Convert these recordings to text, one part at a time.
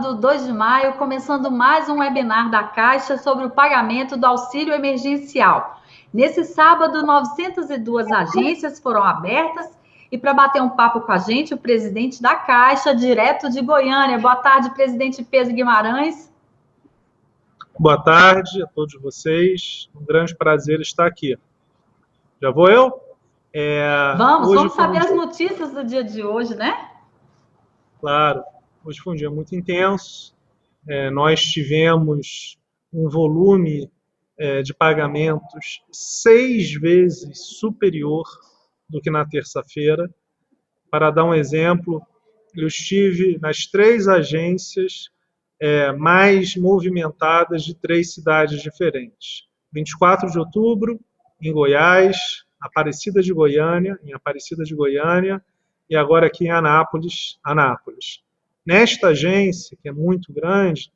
do 2 de maio, começando mais um webinar da Caixa sobre o pagamento do auxílio emergencial. Nesse sábado, 902 agências foram abertas e para bater um papo com a gente, o presidente da Caixa, direto de Goiânia. Boa tarde, presidente Pedro Guimarães. Boa tarde a todos vocês, um grande prazer estar aqui. Já vou eu? Vamos saber as notícias do dia de hoje, né? Claro, hoje foi um dia muito intenso, nós tivemos um volume de pagamentos 6 vezes superior do que na terça-feira. Para dar um exemplo, eu estive nas 3 agências mais movimentadas de 3 cidades diferentes. 24 de outubro, em Goiás, em Aparecida de Goiânia, e agora aqui em Anápolis. Nesta agência, que é muito grande,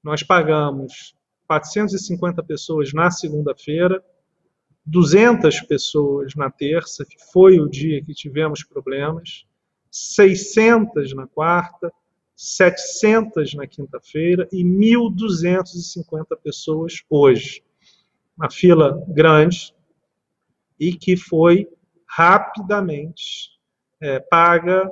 nós pagamos 450 pessoas na segunda-feira, 200 pessoas na terça, que foi o dia que tivemos problemas, 600 na quarta, 700 na quinta-feira e 1.250 pessoas hoje. Uma fila grande e que foi rapidamente paga.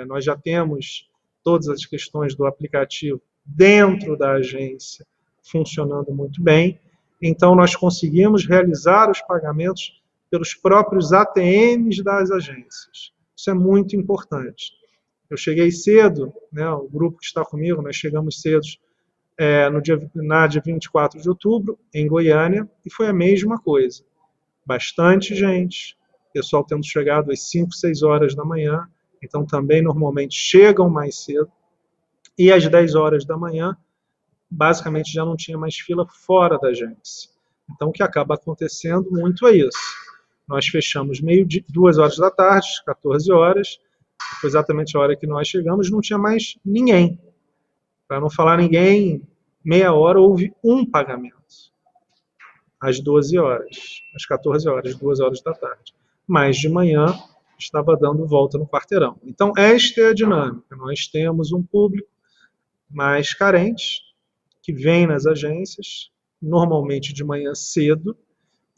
Nós já temos todas as questões do aplicativo dentro da agência funcionando muito bem. Então, nós conseguimos realizar os pagamentos pelos próprios ATMs das agências. Isso é muito importante. Eu cheguei cedo, né, o grupo que está comigo, nós chegamos cedo na dia 24 de outubro, em Goiânia, e foi a mesma coisa. Bastante gente, pessoal tendo chegado às 5, 6 horas da manhã, então também normalmente chegam mais cedo, e às 10 horas da manhã, basicamente já não tinha mais fila fora da agência. Então o que acaba acontecendo muito é isso. Nós fechamos 2 horas da tarde, 14 horas, foi exatamente a hora que nós chegamos, não tinha mais ninguém. Para não falar ninguém, meia hora houve um pagamento. Às 12 horas, às 14 horas, 2 horas da tarde. Mas de manhã estava dando volta no quarteirão. Então esta é a dinâmica. Nós temos um público mais carente, que vem nas agências, normalmente de manhã cedo,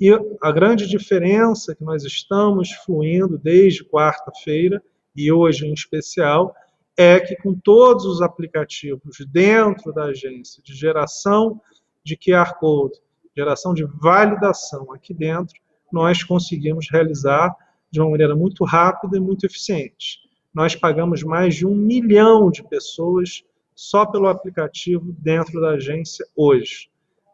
e a grande diferença que nós estamos fluindo desde quarta-feira, e hoje em especial, é que com todos os aplicativos dentro da agência, de geração de QR Code, geração de validação aqui dentro, nós conseguimos realizar de uma maneira muito rápida e muito eficiente. Nós pagamos mais de 1 milhão de pessoas só pelo aplicativo dentro da agência hoje.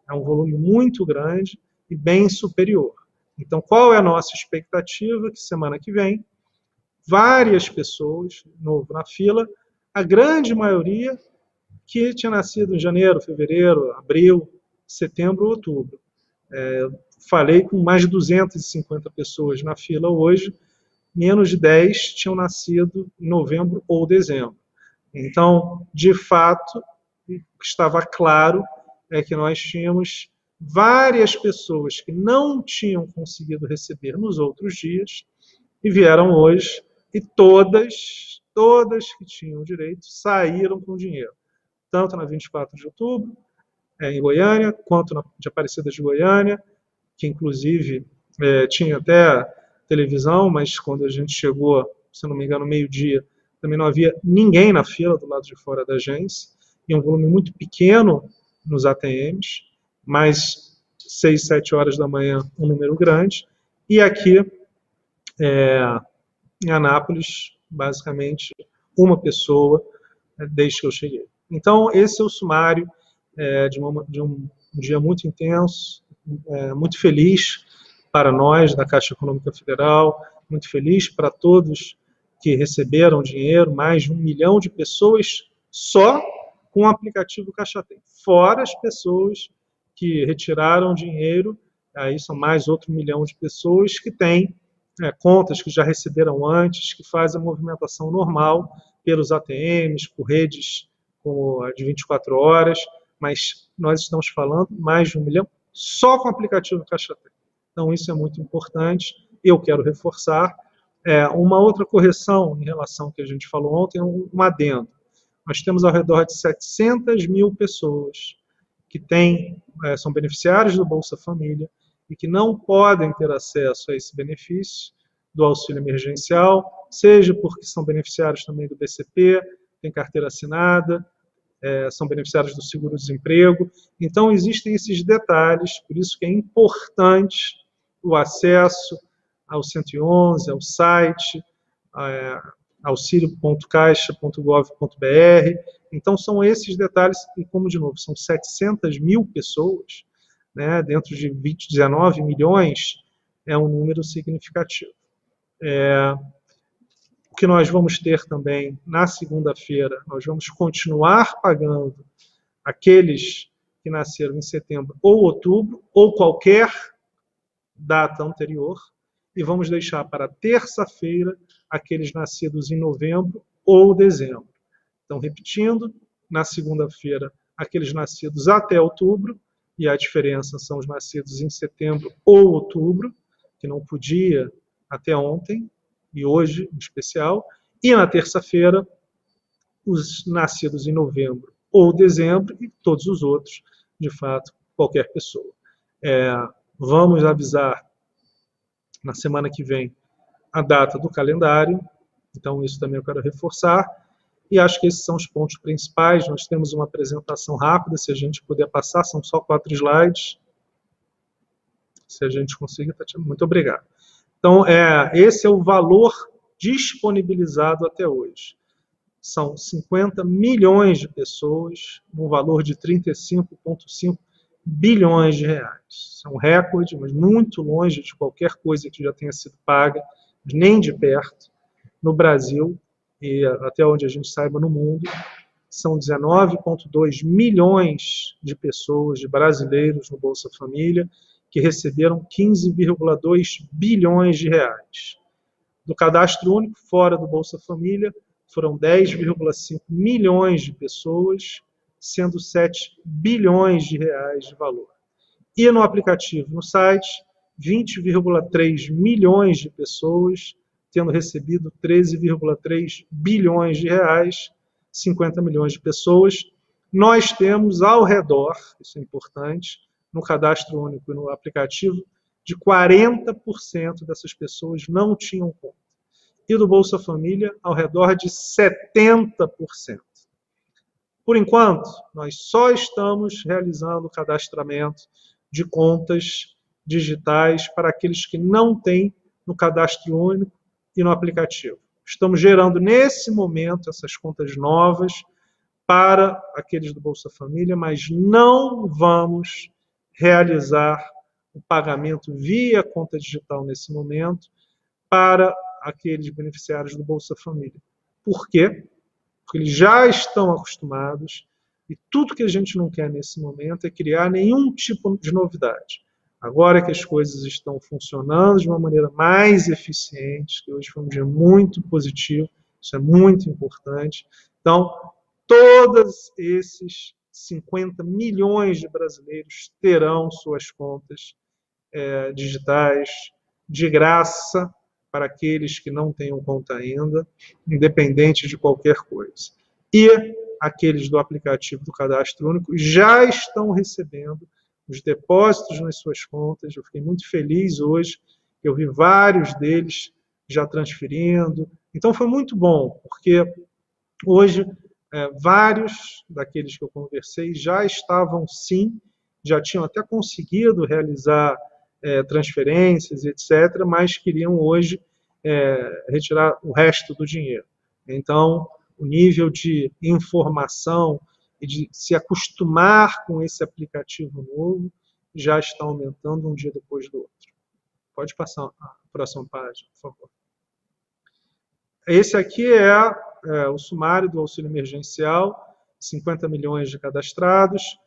É um volume muito grande e bem superior. Então, qual é a nossa expectativa? Que semana que vem, várias pessoas, de novo, na fila, a grande maioria que tinha nascido em janeiro, fevereiro, abril, setembro, outubro. Falei com mais de 250 pessoas na fila hoje, menos de 10 tinham nascido em novembro ou dezembro. Então, de fato, o que estava claro é que nós tínhamos várias pessoas que não tinham conseguido receber nos outros dias e vieram hoje, e todas que tinham direito saíram com dinheiro, tanto na 24 de outubro, em Goiânia, quanto na de Aparecida de Goiânia, que inclusive tinha até televisão, mas quando a gente chegou, se não me engano, meio-dia, também não havia ninguém na fila do lado de fora da agência, e um volume muito pequeno nos ATMs, mas 6, 7 horas da manhã, um número grande, e aqui em Anápolis, basicamente, uma pessoa desde que eu cheguei. Então, esse é o sumário de um dia muito intenso, muito feliz para nós da Caixa Econômica Federal, muito feliz para todos que receberam dinheiro, mais de 1 milhão de pessoas só com o aplicativo Caixa Tem. Fora as pessoas que retiraram dinheiro, aí são mais outro 1 milhão de pessoas que têm contas que já receberam antes, que fazem a movimentação normal pelos ATMs, por redes como a de 24 horas, mas nós estamos falando mais de 1 milhão só com o aplicativo Caixa Tem. Então isso é muito importante, eu quero reforçar. Uma outra correção em relação ao que a gente falou ontem, um adendo. nós temos ao redor de 700 mil pessoas que são beneficiários do Bolsa Família e que não podem ter acesso a esse benefício do auxílio emergencial, seja porque são beneficiários também do BCP, têm carteira assinada, são beneficiários do seguro-desemprego. Então, existem esses detalhes, por isso que é importante o acesso ao 111, ao site, auxilio.caixa.gov.br. Então, são esses detalhes, e como, de novo, são 700 mil pessoas, né, dentro de 19 milhões, é um número significativo. O que nós vamos ter também na segunda-feira, nós vamos continuar pagando aqueles que nasceram em setembro ou outubro, ou qualquer data anterior, e vamos deixar para terça-feira aqueles nascidos em novembro ou dezembro. Então, repetindo, na segunda-feira, aqueles nascidos até outubro, e a diferença são os nascidos em setembro ou outubro, que não podia até ontem, e hoje em especial, e na terça-feira, os nascidos em novembro ou dezembro, e todos os outros, de fato, qualquer pessoa. Vamos avisar na semana que vem a data do calendário, então isso também eu quero reforçar, e acho que esses são os pontos principais. Nós temos uma apresentação rápida, se a gente puder passar, são só 4 slides, se a gente conseguir, Tatiana, muito obrigado. Então, esse é o valor disponibilizado até hoje. São 50 milhões de pessoas, no valor de 35,5 bilhões de reais. É um recorde, mas muito longe de qualquer coisa que já tenha sido paga, nem de perto, no Brasil, e até onde a gente saiba no mundo. São 19,2 milhões de pessoas, de brasileiros no Bolsa Família, que receberam 15,2 bilhões de reais. Do cadastro único, fora do Bolsa Família, foram 10,5 milhões de pessoas, sendo 7 bilhões de reais de valor. E no aplicativo, no site, 20,3 milhões de pessoas, tendo recebido 13,3 bilhões de reais, 50 milhões de pessoas. Nós temos ao redor, isso é importante, no cadastro único e no aplicativo, de 40% dessas pessoas não tinham conta. E do Bolsa Família, ao redor de 70%. Por enquanto, nós só estamos realizando o cadastramento de contas digitais para aqueles que não têm no cadastro único e no aplicativo. Estamos gerando, nesse momento, essas contas novas para aqueles do Bolsa Família, mas não vamos realizar o pagamento via conta digital nesse momento para aqueles beneficiários do Bolsa Família. Por quê? Porque eles já estão acostumados e tudo que a gente não quer nesse momento é criar nenhum tipo de novidade. Agora que as coisas estão funcionando de uma maneira mais eficiente, que hoje foi um dia muito positivo, isso é muito importante. Então, todos esses 50 milhões de brasileiros terão suas contas digitais de graça para aqueles que não tenham conta ainda, independente de qualquer coisa. E aqueles do aplicativo do Cadastro Único já estão recebendo os depósitos nas suas contas. Eu fiquei muito feliz hoje, eu vi vários deles já transferindo. Então foi muito bom, porque hoje vários daqueles que eu conversei já estavam sim, já tinham até conseguido realizar transferências, etc., mas queriam hoje retirar o resto do dinheiro. Então, o nível de informação e de se acostumar com esse aplicativo novo já está aumentando um dia depois do outro. Pode passar a próxima página, por favor. Esse aqui é o sumário do auxílio emergencial, 50 milhões de cadastrados,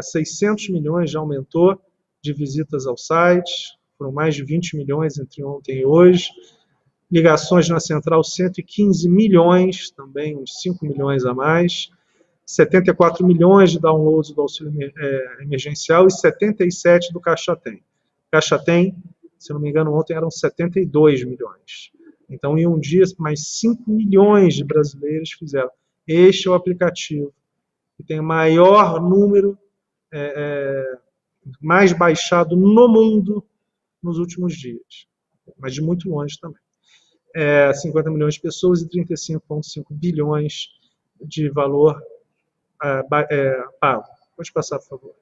600 milhões já aumentou de visitas ao site, foram mais de 20 milhões entre ontem e hoje. Ligações na central, 115 milhões, também uns 5 milhões a mais. 74 milhões de downloads do auxílio emergencial e 77 do Caixa Tem. Caixa Tem, se não me engano, ontem eram 72 milhões. Então, em um dia, mais 5 milhões de brasileiros fizeram. Este é o aplicativo que tem o maior número, mais baixado no mundo nos últimos dias, mas de muito longe também. 50 milhões de pessoas e 35,5 bilhões de valor pago. Pode passar, por favor.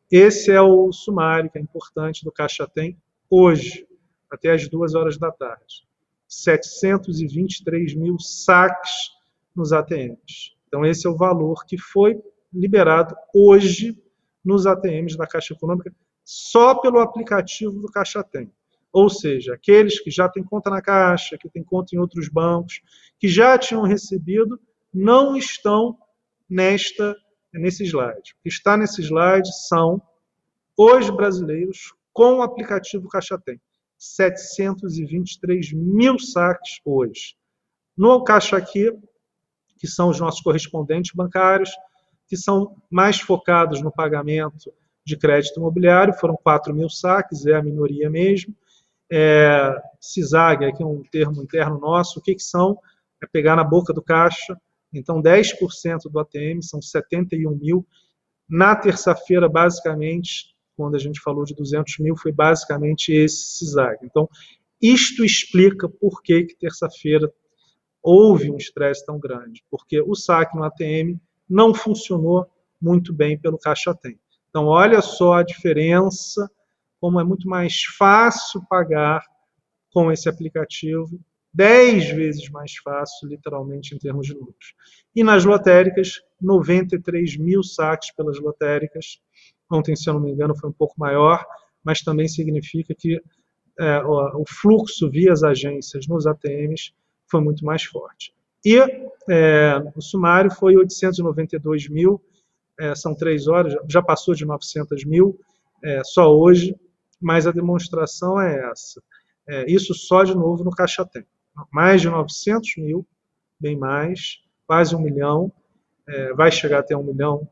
Esse é o sumário que é importante do Caixa Tem hoje, até as 2 horas da tarde. 723 mil saques nos ATMs. Então, esse é o valor que foi liberado hoje nos ATMs da Caixa Econômica, só pelo aplicativo do Caixa Tem. Ou seja, aqueles que já têm conta na Caixa, que têm conta em outros bancos, que já tinham recebido, não estão nesse slide. O que está nesse slide são os brasileiros com o aplicativo Caixa Tem. 723 mil saques hoje. No Caixa Aqui, que são os nossos correspondentes bancários, que são mais focados no pagamento de crédito imobiliário, foram 4 mil saques, é a minoria mesmo. CISAG, que é um termo interno nosso, o que são? É pegar na boca do caixa. Então, 10% do ATM são 71 mil. Na terça-feira, basicamente, quando a gente falou de 200 mil, foi basicamente esse CISAG. Então, isto explica por que terça-feira houve um estresse tão grande, porque o saque no ATM não funcionou muito bem pelo Caixa Tem. Então, olha só a diferença, como é muito mais fácil pagar com esse aplicativo, 10 vezes mais fácil, literalmente, em termos de números. E nas lotéricas, 93 mil saques pelas lotéricas. Ontem, se eu não me engano, foi um pouco maior, mas também significa que o fluxo via as agências nos ATMs foi muito mais forte. E o sumário foi 892 mil, são 3 horas, já passou de 900 mil, só hoje, mas a demonstração é essa. Isso só de novo no Caixa Tem. Mais de 900 mil, bem mais, quase 1 milhão, vai chegar até 1 milhão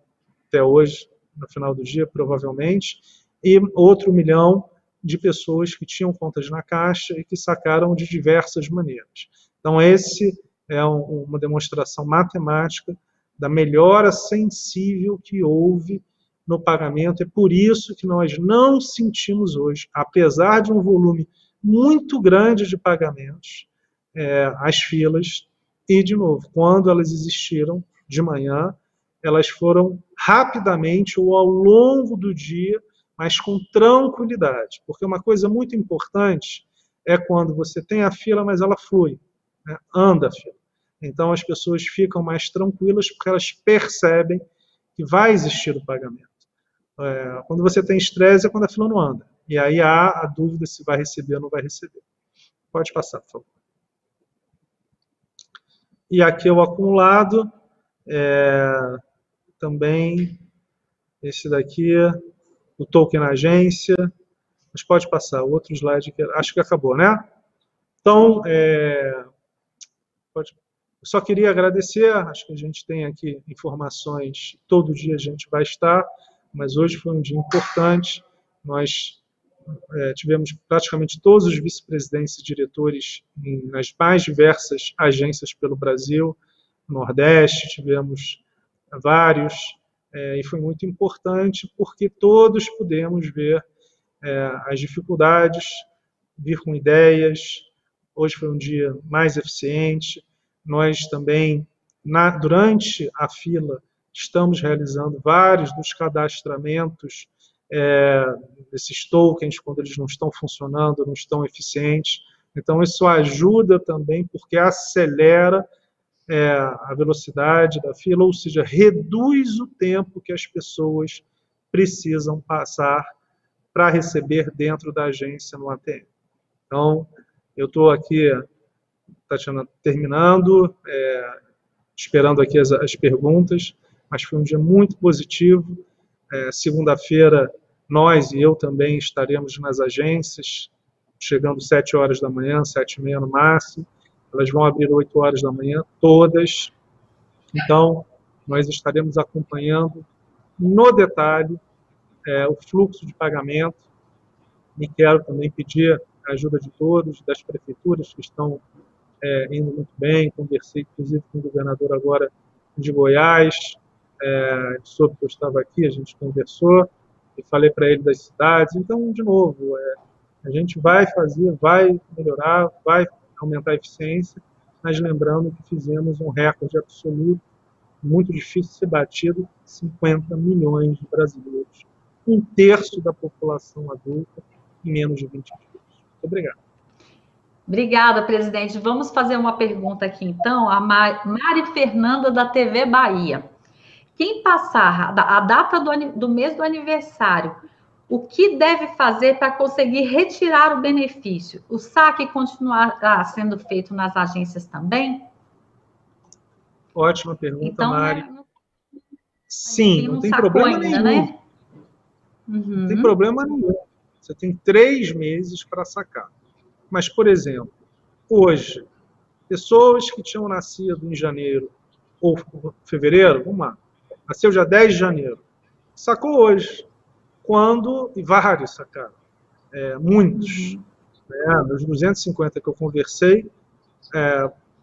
até hoje, no final do dia, provavelmente, e outro 1 milhão de pessoas que tinham contas na Caixa e que sacaram de diversas maneiras. Então, esse é uma demonstração matemática da melhora sensível que houve no pagamento. É por isso que nós não sentimos hoje, apesar de um volume muito grande de pagamentos, as filas. E, de novo, quando elas existiram de manhã, elas foram rapidamente ou ao longo do dia, mas com tranquilidade. Porque uma coisa muito importante é quando você tem a fila, mas ela flui, né? Anda a fila. Então, as pessoas ficam mais tranquilas porque elas percebem que vai existir o pagamento. Quando você tem estresse é quando a fila não anda. E aí há a dúvida se vai receber ou não vai receber. Pode passar, por favor. E aqui o acumulado, também, esse daqui, o token na agência, mas pode passar, o outro slide, que acho que acabou, né? Então, eu só queria agradecer, acho que a gente tem aqui informações, todo dia a gente vai estar, mas hoje foi um dia importante, nós tivemos praticamente todos os vice-presidentes e diretores nas mais diversas agências pelo Brasil, no Nordeste, tivemos vários, e foi muito importante porque todos pudemos ver as dificuldades, vir com ideias. Hoje foi um dia mais eficiente. Nós também, durante a fila, estamos realizando vários dos cadastramentos desses tokens, quando eles não estão funcionando, não estão eficientes. Então, isso ajuda também, porque acelera a velocidade da fila, ou seja, reduz o tempo que as pessoas precisam passar para receber dentro da agência no ATM. Então, eu estou aqui, Tatiana, terminando, esperando aqui as perguntas, mas foi um dia muito positivo. Segunda-feira, nós e eu também estaremos nas agências, chegando 7 horas da manhã, 7h30 no máximo. Elas vão abrir 8 horas da manhã, todas. Então, nós estaremos acompanhando no detalhe o fluxo de pagamento. E quero também pedir a ajuda de todos, das prefeituras que estão indo muito bem. Conversei, inclusive, com o governador agora de Goiás, soube que eu estava aqui, a gente conversou, e falei para ele das cidades. Então, de novo, a gente vai fazer, vai melhorar, vai aumentar a eficiência, mas lembrando que fizemos um recorde absoluto, muito difícil de ser batido, 50 milhões de brasileiros, um terço da população adulta em menos de 20 dias. Muito obrigado. Obrigada, presidente. Vamos fazer uma pergunta aqui, então. A Mari Fernanda, da TV Bahia. Quem passar a data do mês do aniversário, o que deve fazer para conseguir retirar o benefício? O saque continuará sendo feito nas agências também? Ótima pergunta, então, Mari. Sim, não tem problema ainda, nenhum. Né? Não tem problema nenhum. Você tem 3 meses para sacar. Mas, por exemplo, hoje, pessoas que tinham nascido em janeiro ou fevereiro, vamos lá, nasceu dia 10 de janeiro, sacou hoje. Quando, e vários sacaram, muitos, nos 250 que eu conversei,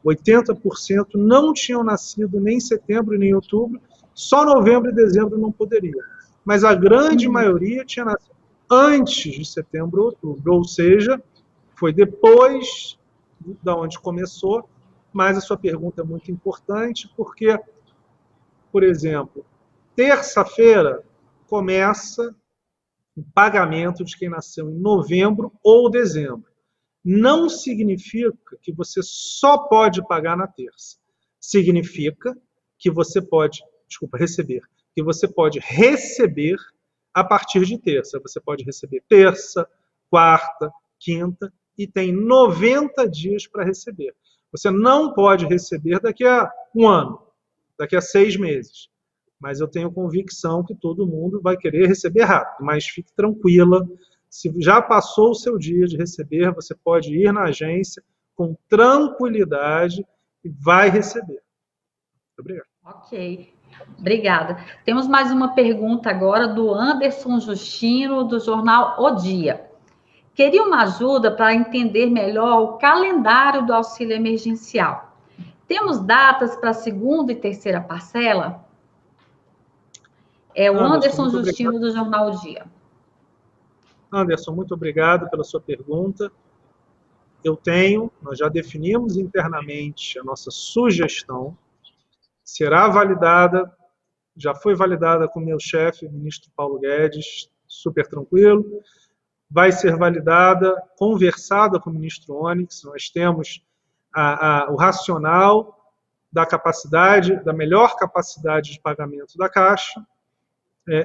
80% não tinham nascido nem em setembro nem em outubro, só novembro e dezembro não poderia. Mas a grande maioria tinha nascido antes de setembro ou outubro, ou seja, foi depois da onde começou. Mas a sua pergunta é muito importante, porque, por exemplo, terça-feira começa o pagamento de quem nasceu em novembro ou dezembro. Não significa que você só pode pagar na terça. Significa que você pode, receber. Que você pode receber a partir de terça. Você pode receber terça, quarta, quinta e tem 90 dias para receber. Você não pode receber daqui a 1 ano, daqui a 6 meses. Mas eu tenho convicção que todo mundo vai querer receber rápido. Mas fique tranquila, se já passou o seu dia de receber, você pode ir na agência com tranquilidade e vai receber. Muito obrigado. Ok, obrigada. Temos mais uma pergunta agora do Anderson Justino, do jornal O Dia. Queria uma ajuda para entender melhor o calendário do auxílio emergencial. Temos datas para a segunda e terceira parcela? É o Anderson Justino, do jornal O Dia. Anderson, muito obrigado pela sua pergunta. Nós já definimos internamente a nossa sugestão, será validada, já foi validada com o meu chefe, o ministro Paulo Guedes, super tranquilo, vai ser validada, conversada com o ministro Onyx, nós temos o racional da capacidade, da melhor capacidade de pagamento da Caixa,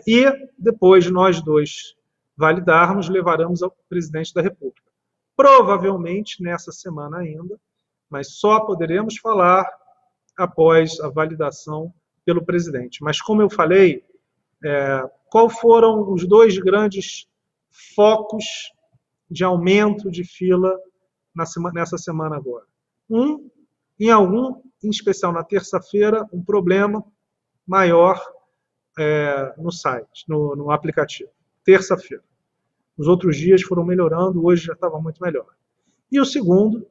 e depois de nós dois validarmos, levaremos ao presidente da República. Provavelmente nessa semana ainda, mas só poderemos falar após a validação pelo presidente. Mas, como eu falei, qual foram os 2 grandes focos de aumento de fila nessa semana agora? Em especial na terça-feira, um problema maior no site, no aplicativo. Terça-feira. Os outros dias foram melhorando, hoje já estava muito melhor. E o segundo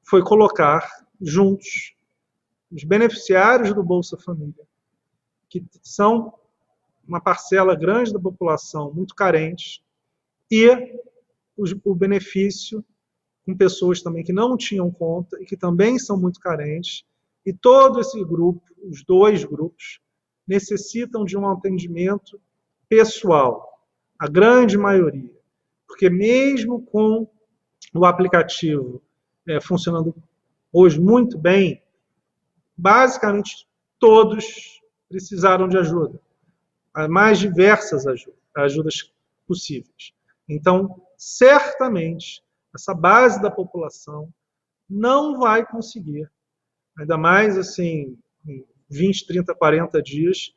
foi colocar juntos os beneficiários do Bolsa Família, que são uma parcela grande da população muito carente, e o benefício com pessoas também que não tinham conta e que também são muito carentes, e todo esse grupo, os 2 grupos, necessitam de um atendimento pessoal, a grande maioria, porque mesmo com o aplicativo funcionando hoje muito bem, basicamente todos precisaram de ajuda, as mais diversas ajudas possíveis. Então, certamente, essa base da população não vai conseguir, ainda mais assim, em 20, 30, 40 dias,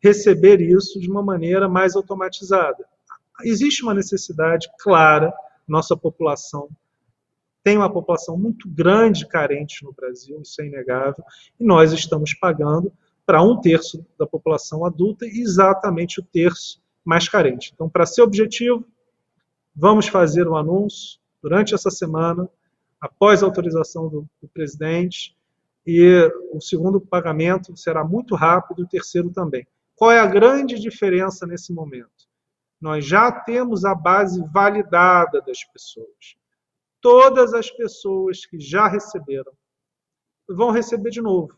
receber isso de uma maneira mais automatizada. Existe uma necessidade clara, nossa população tem uma população muito grande carente no Brasil, isso é inegável, e nós estamos pagando para 1/3 da população adulta e exatamente o terço mais carente. Então, para ser objetivo, vamos fazer um anúncio durante essa semana após a autorização do presidente, e o segundo pagamento será muito rápido, e o terceiro também. Qual é a grande diferença nesse momento? Nós já temos a base validada das pessoas. Todas as pessoas que já receberam vão receber de novo.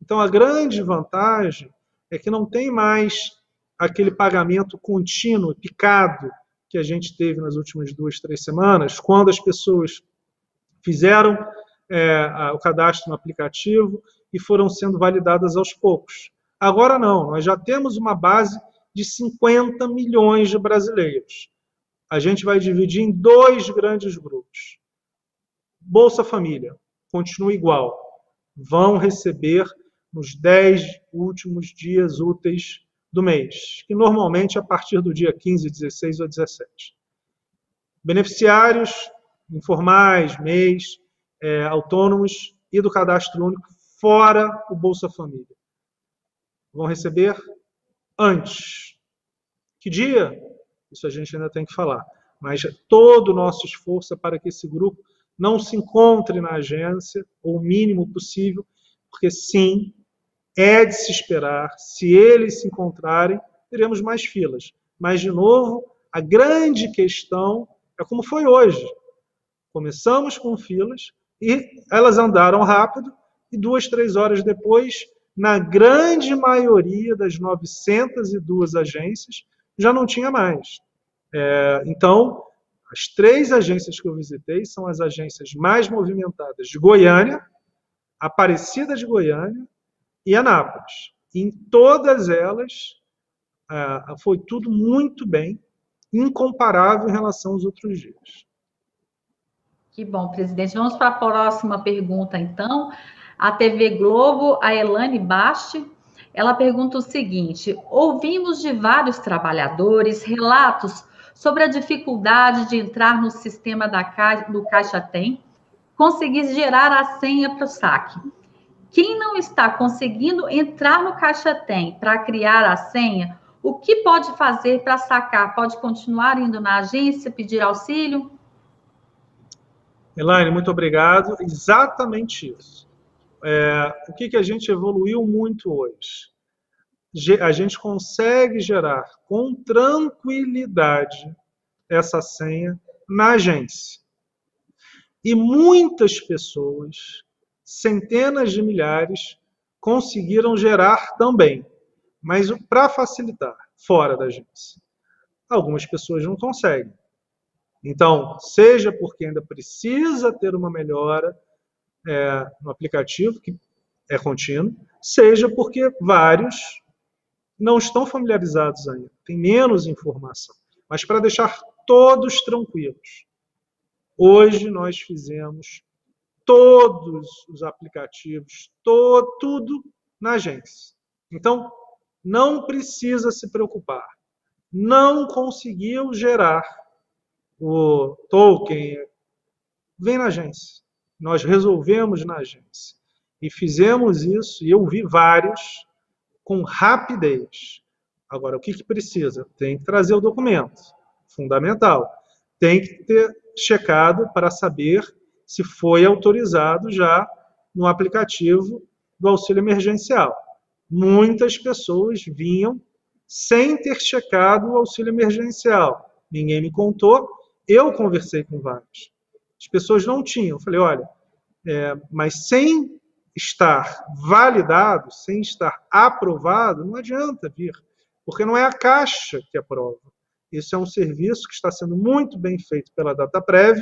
Então, a grande vantagem é que não tem mais aquele pagamento contínuo, picado, que a gente teve nas últimas 2, 3 semanas, quando as pessoas fizeram o cadastro no aplicativo e foram sendo validadas aos poucos. Agora não, nós já temos uma base de 50 milhões de brasileiros. A gente vai dividir em 2 grandes grupos. Bolsa Família, continua igual. Vão receber nos 10 últimos dias úteis do mês, que normalmente é a partir do dia 15, 16 ou 17. Beneficiários informais, MEIs, autônomos e do cadastro único, fora o Bolsa Família. Vão receber antes. Que dia? Isso a gente ainda tem que falar. Mas todo o nosso esforço é para que esse grupo não se encontre na agência, ou o mínimo possível, porque sim, é de se esperar, se eles se encontrarem, teremos mais filas. Mas, de novo, a grande questão é como foi hoje. Começamos com filas e elas andaram rápido e 2, 3 horas depois, na grande maioria das 902 agências, já não tinha mais. Então, as 3 agências que eu visitei são as agências mais movimentadas de Goiânia, Aparecida de Goiânia e Anápolis. Em todas elas, foi tudo muito bem, incomparável em relação aos outros dias. Que bom, presidente. Vamos para a próxima pergunta, então. A TV Globo, a Elane Basti, ela pergunta o seguinte: ouvimos de vários trabalhadores relatos sobre a dificuldade de entrar no sistema do Caixa Tem, conseguir gerar a senha para o saque. Quem não está conseguindo entrar no Caixa Tem para criar a senha, o que pode fazer para sacar? Pode continuar indo na agência, pedir auxílio? Elaine, muito obrigado. Exatamente isso. O que a gente evoluiu muito hoje? A gente consegue gerar com tranquilidade essa senha na agência. E muitas pessoas, centenas de milhares, conseguiram gerar também, mas para facilitar, fora da agência. Algumas pessoas não conseguem. Então, seja porque ainda precisa ter uma melhora no aplicativo, que é contínuo, seja porque vários não estão familiarizados ainda, tem menos informação. Mas para deixar todos tranquilos, hoje nós fizemos todos os aplicativos, tudo na agência. Então, não precisa se preocupar. Não conseguiu gerar o token, vem na agência. Nós resolvemos na agência. E fizemos isso, e eu vi vários, com rapidez. Agora, o que precisa? Tem que trazer o documento. Fundamental. Tem que ter checado para saber se foi autorizado já no aplicativo do auxílio emergencial. Muitas pessoas vinham sem ter checado o auxílio emergencial. Ninguém me contou, eu conversei com vários. As pessoas não tinham. Eu falei, olha, mas sem estar validado, sem estar aprovado, não adianta vir, porque não é a Caixa que aprova. Isso é um serviço que está sendo muito bem feito pela Dataprev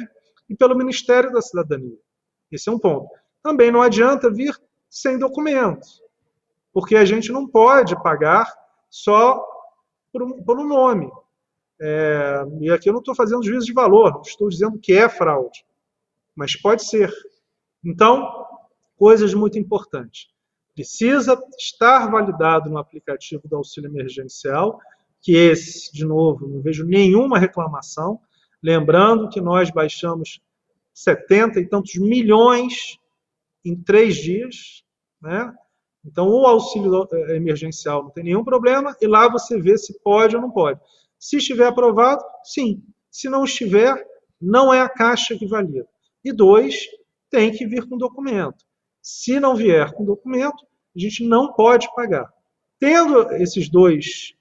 e pelo Ministério da Cidadania. Esse é um ponto. Também não adianta vir sem documento, porque a gente não pode pagar só por um nome. E aqui eu não estou fazendo juízo de valor, não estou dizendo que é fraude, mas pode ser. Então, coisas muito importantes. Precisa estar validado no aplicativo do auxílio emergencial, que esse, de novo, não vejo nenhuma reclamação. Lembrando que nós baixamos 70 e tantos milhões em 3 dias, né? Então, o auxílio emergencial não tem nenhum problema, e lá você vê se pode ou não pode. Se estiver aprovado, sim. Se não estiver, não é a Caixa que valida. E 2, tem que vir com documento. Se não vier com documento, a gente não pode pagar. Tendo esses dois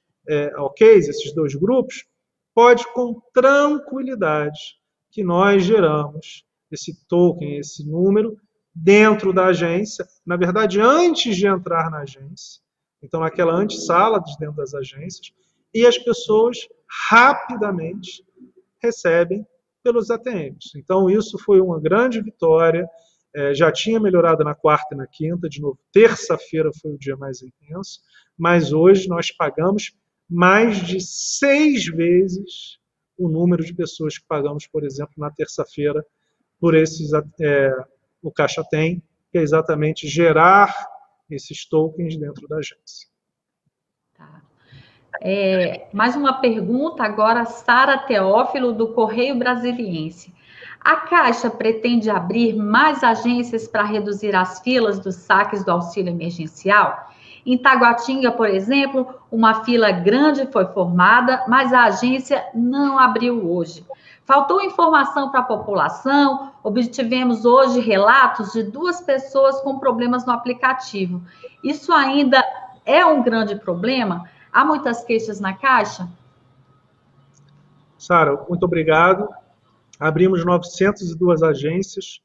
OKs, esses dois grupos, pode com tranquilidade que nós geramos esse token, esse número, dentro da agência, na verdade, antes de entrar na agência, então naquela antessala dentro das agências, e as pessoas rapidamente recebem pelos ATMs. Então, isso foi uma grande vitória, já tinha melhorado na quarta e na quinta, de novo, terça-feira foi o dia mais intenso, mas hoje nós pagamos mais de 6 vezes o número de pessoas que pagamos, por exemplo, na terça-feira, por o Caixa Tem, que é exatamente gerar esses tokens dentro da agência. Tá. Mais uma pergunta agora, Sara Teófilo, do Correio Brasiliense. A Caixa pretende abrir mais agências para reduzir as filas dos saques do auxílio emergencial? Em Taguatinga, por exemplo, uma fila grande foi formada, mas a agência não abriu hoje. Faltou informação para a população, obtivemos hoje relatos de 2 pessoas com problemas no aplicativo. Isso ainda é um grande problema? Há muitas queixas na Caixa? Sara, muito obrigado. Abrimos 902 agências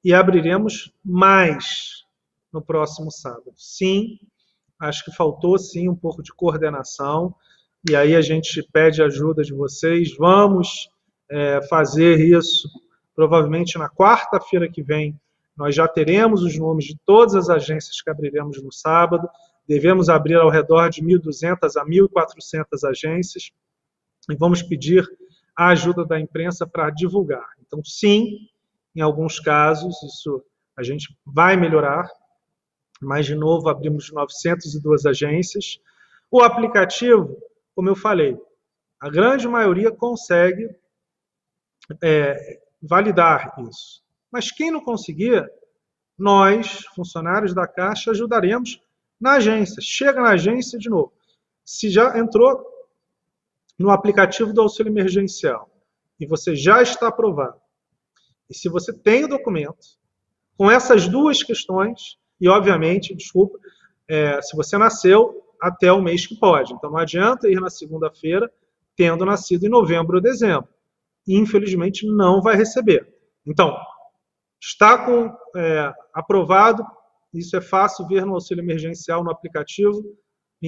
e abriremos mais no próximo sábado. Sim, acho que faltou sim um pouco de coordenação e aí a gente pede ajuda de vocês. Vamos fazer isso provavelmente na quarta-feira que vem. Nós já teremos os nomes de todas as agências que abriremos no sábado. Devemos abrir ao redor de 1.200 a 1.400 agências e vamos pedir a ajuda da imprensa para divulgar. Então, sim, em alguns casos, isso a gente vai melhorar, mas, de novo, abrimos 902 agências. O aplicativo, como eu falei, a grande maioria consegue validar isso. Mas quem não conseguir, nós, funcionários da Caixa, ajudaremos na agência. Chega na agência de novo. Se já entrou no aplicativo do auxílio emergencial e você já está aprovado, e se você tem o documento, com essas 2 questões, e obviamente, desculpa, se você nasceu até o mês que pode. Então não adianta ir na segunda-feira tendo nascido em novembro ou dezembro. Infelizmente não vai receber. Então, está aprovado, isso é fácil ver no auxílio emergencial, no aplicativo,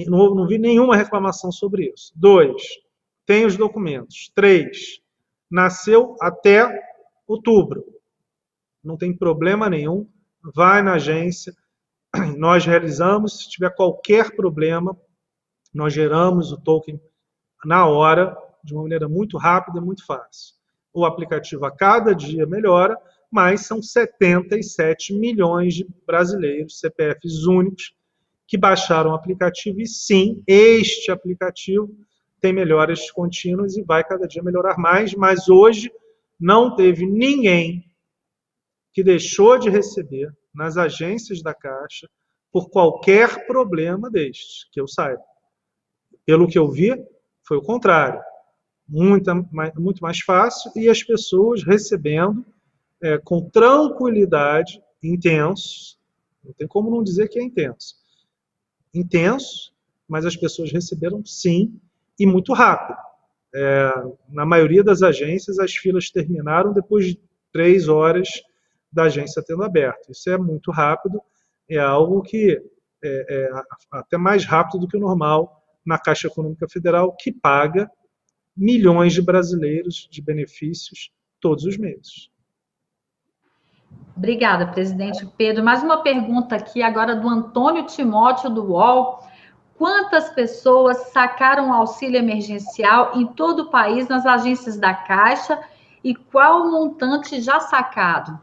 não vi nenhuma reclamação sobre isso. 2, tem os documentos. 3, nasceu até outubro. Não tem problema nenhum, vai na agência, nós realizamos, se tiver qualquer problema, nós geramos o token na hora, de uma maneira muito rápida e muito fácil. O aplicativo a cada dia melhora, mas são 77 milhões de brasileiros, CPFs únicos, que baixaram o aplicativo e sim, este aplicativo tem melhoras contínuas e vai cada dia melhorar mais, mas hoje não teve ninguém que deixou de receber nas agências da Caixa por qualquer problema deste, que eu saiba. Pelo que eu vi, foi o contrário. Muito mais fácil e as pessoas recebendo com tranquilidade, intenso, não tem como não dizer que é intenso. Intenso, mas as pessoas receberam sim e muito rápido. Na maioria das agências, as filas terminaram depois de 3 horas da agência tendo aberto. Isso é muito rápido, é algo que é até mais rápido do que o normal na Caixa Econômica Federal, que paga milhões de brasileiros de benefícios todos os meses. Obrigada, presidente Pedro. Mais uma pergunta aqui agora do Antônio Timóteo, do UOL. Quantas pessoas sacaram o auxílio emergencial em todo o país nas agências da Caixa e qual o montante já sacado?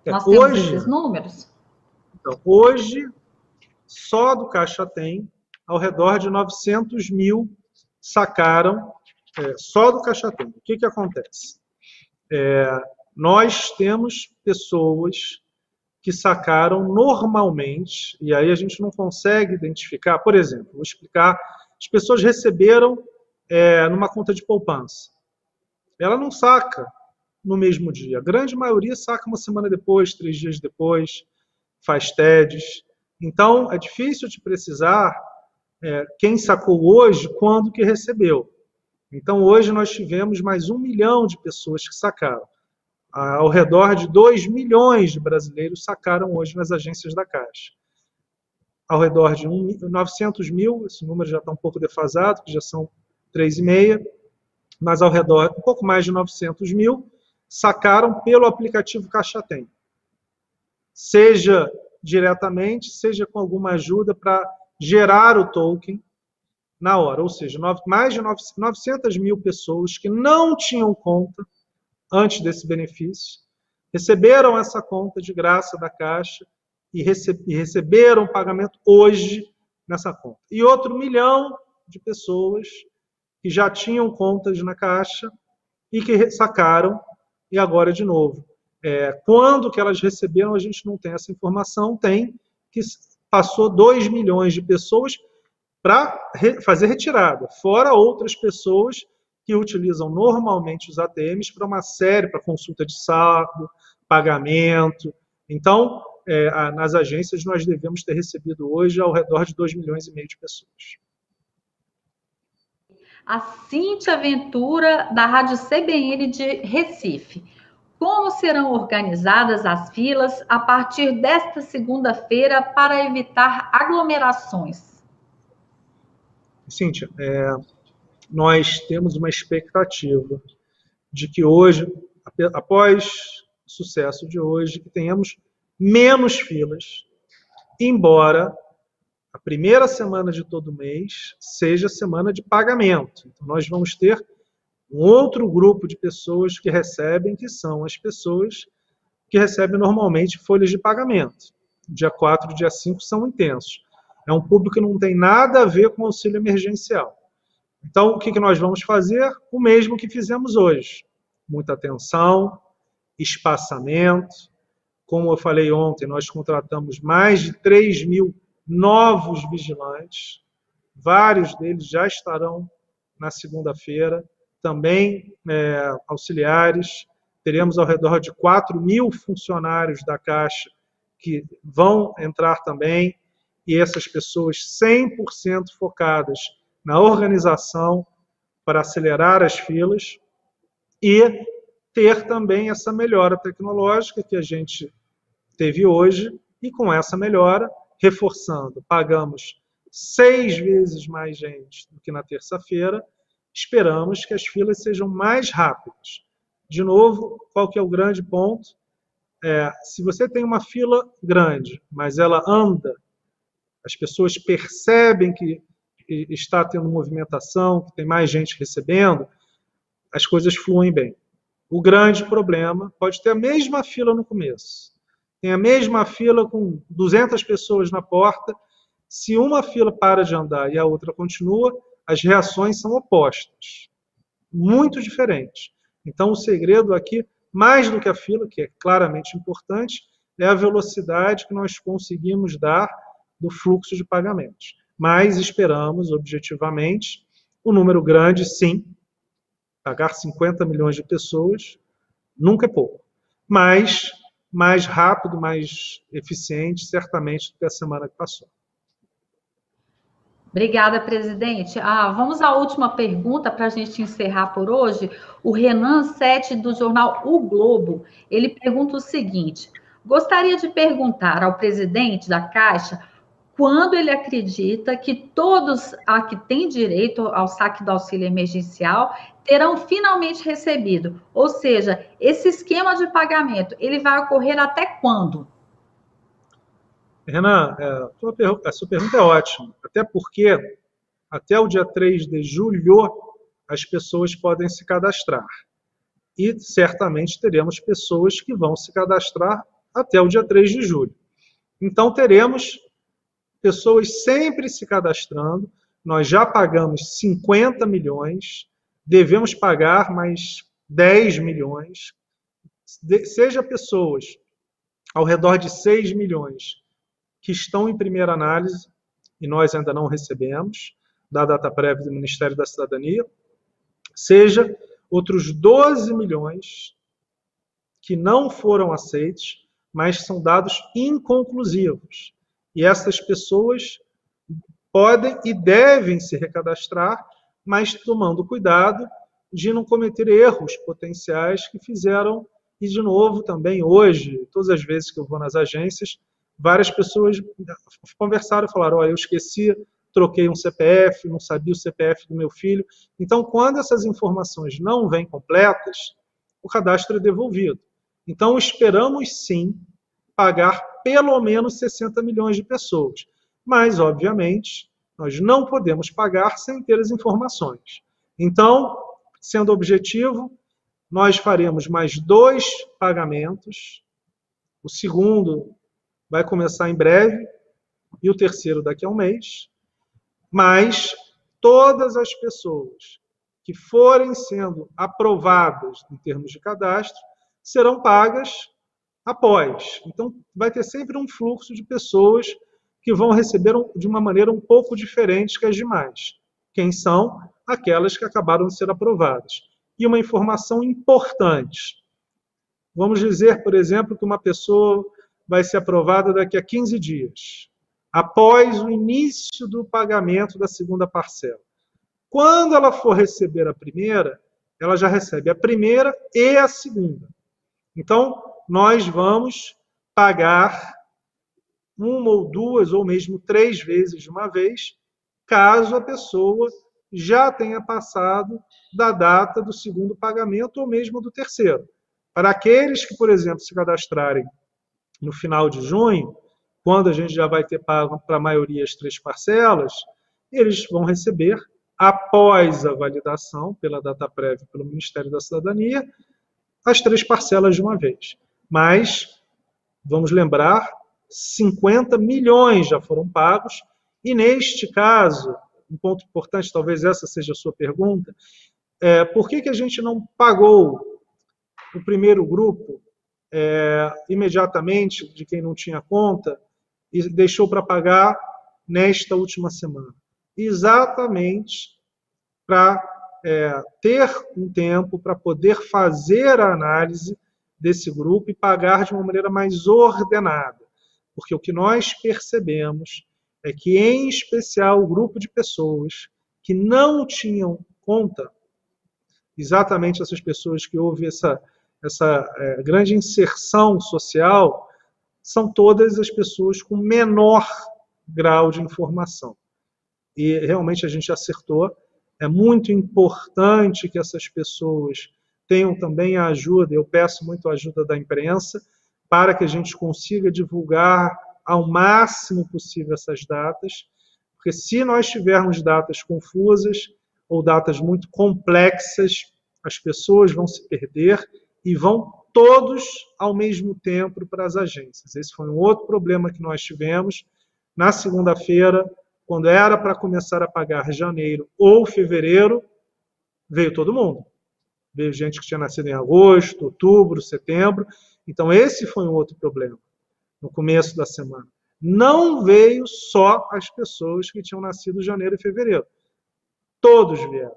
Nós temos esses números? Então, hoje, só do Caixa Tem, ao redor de 900 mil sacaram só do Caixa Tem. O que acontece? Nós temos pessoas que sacaram normalmente, e aí a gente não consegue identificar, por exemplo, vou explicar, as pessoas receberam numa conta de poupança. Ela não saca no mesmo dia. A grande maioria saca uma semana depois, 3 dias depois, faz TEDs. Então, é difícil de precisar quem sacou hoje, quando que recebeu. Então, hoje nós tivemos mais 1 milhão de pessoas que sacaram. Ao redor de 2 milhões de brasileiros sacaram hoje nas agências da Caixa. Ao redor de 900 mil, esse número já está um pouco defasado, que já são 3,5, mas ao redor, um pouco mais de 900 mil, sacaram pelo aplicativo Caixa Tem. Seja diretamente, seja com alguma ajuda para gerar o token na hora. Ou seja, mais de 900 mil pessoas que não tinham conta antes desse benefício, receberam essa conta de graça da Caixa e receberam o pagamento hoje nessa conta. E outro 1 milhão de pessoas que já tinham contas na Caixa e que sacaram, e agora de novo. Quando que elas receberam, a gente não tem essa informação, tem que passou 2 milhões de pessoas para fazer retirada, fora outras pessoas que utilizam normalmente os ATMs para uma série, para consulta de saldo, pagamento. Então, nas agências, nós devemos ter recebido hoje ao redor de 2,5 milhões de pessoas. A Cíntia Ventura, da Rádio CBN de Recife. Como serão organizadas as filas a partir desta segunda-feira para evitar aglomerações? Cíntia, nós temos uma expectativa de que hoje, após o sucesso de hoje, que tenhamos menos filas, embora a primeira semana de todo mês seja semana de pagamento. Então, nós vamos ter um outro grupo de pessoas que recebem, que são as pessoas que recebem normalmente folhas de pagamento. Dia 4 e dia 5 são intensos. É um público que não tem nada a ver com auxílio emergencial. Então, o que nós vamos fazer? O mesmo que fizemos hoje. Muita atenção, espaçamento. Como eu falei ontem, nós contratamos mais de 3 mil novos vigilantes. Vários deles já estarão na segunda-feira. Também auxiliares. Teremos ao redor de 4 mil funcionários da Caixa que vão entrar também. E essas pessoas 100% focadas na organização para acelerar as filas e ter também essa melhora tecnológica que a gente teve hoje, e com essa melhora, reforçando, pagamos 6 vezes mais gente do que na terça-feira, esperamos que as filas sejam mais rápidas. De novo, qual que é o grande ponto? Se você tem uma fila grande, mas ela anda, as pessoas percebem que está tendo movimentação, que tem mais gente recebendo, as coisas fluem bem. O grande problema pode ter a mesma fila no começo. Tem a mesma fila com 200 pessoas na porta. Se uma fila para de andar e a outra continua, as reações são opostas. Muito diferentes. Então, o segredo aqui, mais do que a fila, que é claramente importante, é a velocidade que nós conseguimos dar do fluxo de pagamentos. Mas esperamos, objetivamente, um número grande, sim. Pagar 50 milhões de pessoas nunca é pouco. Mas mais rápido, mais eficiente, certamente, do que a semana que passou. Obrigada, presidente. Vamos à última pergunta para a gente encerrar por hoje. O Renan Sete, do jornal O Globo, ele pergunta o seguinte: gostaria de perguntar ao presidente da Caixa quando ele acredita que todos que têm direito ao saque do auxílio emergencial terão finalmente recebido. Ou seja, esse esquema de pagamento, ele vai ocorrer até quando? Renan, a sua pergunta é ótima, até porque até o dia 3 de julho as pessoas podem se cadastrar. E certamente teremos pessoas que vão se cadastrar até o dia 3 de julho. Então teremos pessoas sempre se cadastrando. Nós já pagamos 50 milhões, devemos pagar mais 10 milhões. Seja pessoas ao redor de 6 milhões que estão em primeira análise, e nós ainda não recebemos, da data prévia do Ministério da Cidadania, seja outros 12 milhões que não foram aceitos, mas são dados inconclusivos. E essas pessoas podem e devem se recadastrar, mas tomando cuidado de não cometer erros potenciais que fizeram. E, de novo, também hoje, todas as vezes que eu vou nas agências, várias pessoas conversaram e falaram: eu esqueci, troquei um CPF, não sabia o CPF do meu filho. Então, quando essas informações não vêm completas, o cadastro é devolvido. Então, esperamos, sim, pagar pelo menos 60 milhões de pessoas. Mas, obviamente, nós não podemos pagar sem ter as informações. Então, sendo objetivo, nós faremos mais 2 pagamentos. O segundo vai começar em breve e o terceiro daqui a um mês. Mas todas as pessoas que forem sendo aprovadas em termos de cadastro serão pagas após. Então, vai ter sempre um fluxo de pessoas que vão receber de uma maneira um pouco diferente que as demais. Quem são? Aquelas que acabaram de ser aprovadas. E uma informação importante. Vamos dizer, por exemplo, que uma pessoa vai ser aprovada daqui a 15 dias, após o início do pagamento da segunda parcela. Quando ela for receber a primeira, ela já recebe a primeira e a segunda. Então, nós vamos pagar 1 ou 2 ou mesmo 3 vezes de uma vez, caso a pessoa já tenha passado da data do segundo pagamento ou mesmo do terceiro. Para aqueles que, por exemplo, se cadastrarem no final de junho, quando a gente já vai ter pago para a maioria as 3 parcelas, eles vão receber, após a validação pela data prévia pelo Ministério da Cidadania, as 3 parcelas de uma vez. Mas, vamos lembrar, 50 milhões já foram pagos, e neste caso, um ponto importante, talvez essa seja a sua pergunta, por que a gente não pagou o primeiro grupo imediatamente, de quem não tinha conta, e deixou para pagar nesta última semana? Exatamente para ter um tempo para poder fazer a análise desse grupo e pagar de uma maneira mais ordenada. Porque o que nós percebemos é que, em especial, o grupo de pessoas que não tinham conta, exatamente essas pessoas que houve essa grande inserção social, são todas as pessoas com menor grau de informação. E realmente a gente acertou. É muito importante que essas pessoas tenham também a ajuda, eu peço muito a ajuda da imprensa, para que a gente consiga divulgar ao máximo possível essas datas, porque se nós tivermos datas confusas ou datas muito complexas, as pessoas vão se perder e vão todos ao mesmo tempo para as agências. Esse foi um outro problema que nós tivemos. Na segunda-feira, quando era para começar a pagar janeiro ou fevereiro, veio todo mundo. Veio gente que tinha nascido em agosto, outubro, setembro. Então, esse foi um outro problema no começo da semana. Não veio só as pessoas que tinham nascido em janeiro e fevereiro. Todos vieram.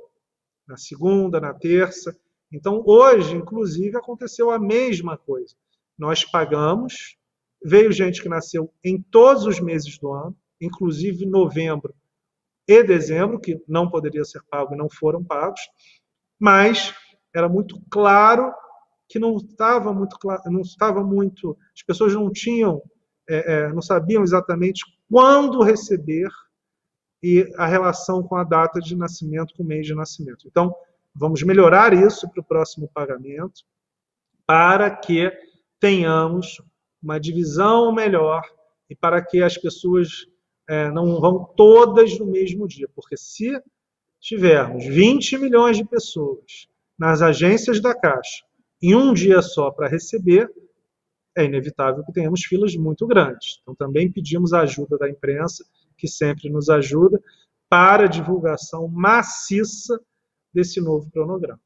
Na segunda, na terça. Então, hoje, inclusive, aconteceu a mesma coisa. Nós pagamos, veio gente que nasceu em todos os meses do ano, inclusive novembro e dezembro, que não poderia ser pago e não foram pagos, mas era muito claro que não estava muito, as pessoas não tinham, não sabiam exatamente quando receber e a relação com a data de nascimento, com o mês de nascimento. Então, vamos melhorar isso para o próximo pagamento, para que tenhamos uma divisão melhor e para que as pessoas não vão todas no mesmo dia. Porque se tivermos 20 milhões de pessoas nas agências da Caixa em um dia só para receber, é inevitável que tenhamos filas muito grandes. Então, também pedimos a ajuda da imprensa, que sempre nos ajuda, para a divulgação maciça desse novo cronograma.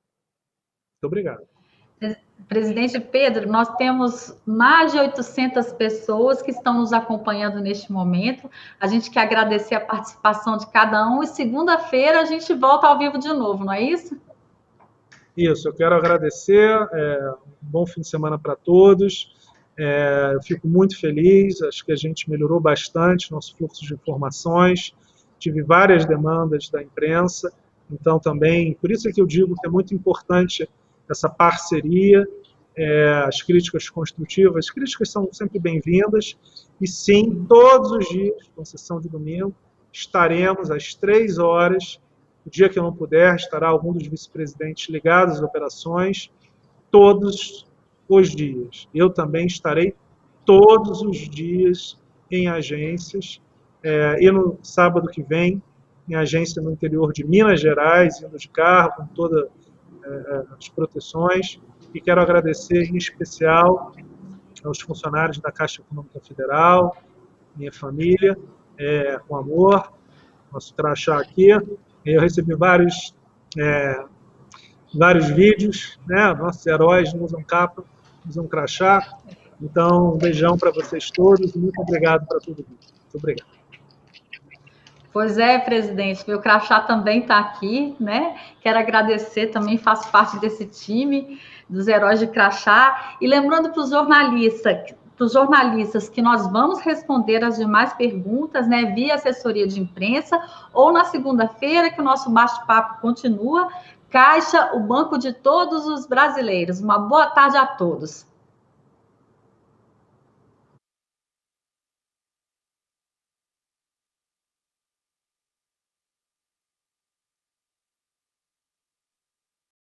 Muito obrigado. Presidente Pedro, nós temos mais de 800 pessoas que estão nos acompanhando neste momento. A gente quer agradecer a participação de cada um e segunda-feira a gente volta ao vivo de novo, não é isso? Isso, eu quero agradecer, um bom fim de semana para todos, eu fico muito feliz, acho que a gente melhorou bastante nosso fluxo de informações, tive várias demandas da imprensa, então também, por isso é que eu digo que é muito importante essa parceria, as críticas construtivas, as críticas são sempre bem-vindas, e sim, todos os dias, com exceção de domingo, estaremos às 3 horas, o dia que eu não puder, estará algum dos vice-presidentes ligados às operações, todos os dias. Eu também estarei todos os dias em agências, e no sábado que vem, em agência no interior de Minas Gerais, indo de carro, com todas as proteções, e quero agradecer em especial aos funcionários da Caixa Econômica Federal, minha família, com amor, nosso crachá aqui. Eu recebi vários vídeos, né? Nossos heróis não usam capa, usam crachá. Então, um beijão para vocês todos e muito obrigado para tudo isso. Muito obrigado. Pois é, presidente, meu crachá também está aqui, né? Quero agradecer, também faço parte desse time dos heróis de crachá. E lembrando para os jornalistas que nós vamos responder as demais perguntas, né, via assessoria de imprensa, ou na segunda-feira, que o nosso bate-papo continua. Caixa, o banco de todos os brasileiros. Uma boa tarde a todos.